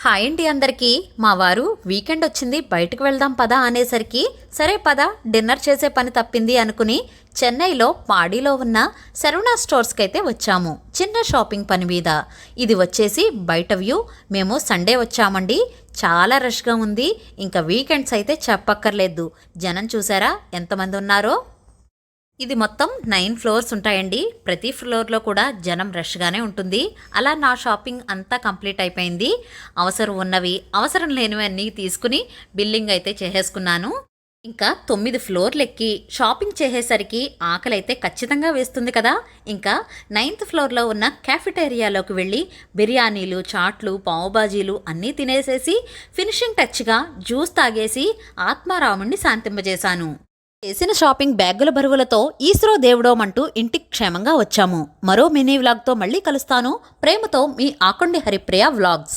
Hi అండి అందరికీ. మా వారు వీకెండ్ వచ్చింది బయటకు వెళ్దాం పదా అనేసరికి సరే పద డిన్నర్ చేసే పని తప్పింది అనుకుని చెన్నైలో పాడిలో ఉన్న శరవణ స్టోర్స్కి అయితే వచ్చాము చిన్న షాపింగ్ పని మీద. ఇది వచ్చేసి బయట వ్యూ. మేము సండే వచ్చామండి. చాలా రష్గా ఉంది. ఇంకా వీకెండ్స్ అయితే చెప్పక్కర్లేదు. జనం చూసారా ఎంతమంది ఉన్నారో. ఇది మొత్తం 9 ఫ్లోర్స్ ఉంటాయండి. ప్రతి ఫ్లోర్లో కూడా జనం రష్గానే ఉంటుంది. అలా నా షాపింగ్ అంతా కంప్లీట్ అయిపోయింది. అవసరం ఉన్నవి అవసరం లేనివి అన్నీ తీసుకుని బిల్లింగ్ అయితే చేసేసుకున్నాను. ఇంకా 9 ఫ్లోర్లు ఎక్కి షాపింగ్ చేసేసరికి ఆకలి అయితే ఖచ్చితంగా వేస్తుంది కదా. ఇంకా 9th ఫ్లోర్లో ఉన్న క్యాఫెటేరియాలోకి వెళ్ళి బిర్యానీలు, చాట్లు, పావుబాజీలు అన్నీ తినేసేసి ఫినిషింగ్ టచ్గా జ్యూస్ తాగేసి ఆత్మారాముణ్ణి శాంతింపజేశాను. చేసిన షాపింగ్ బ్యాగుల బరువులతో ఈశ్రో దేవుడోమంటూ ఇంటికి క్షేమంగా వచ్చాము. మరో మినీ వ్లాగ్తో మళ్ళీ కలుస్తాను. ప్రేమతో మీ ఆకొండి హరిప్రియ వ్లాగ్స్.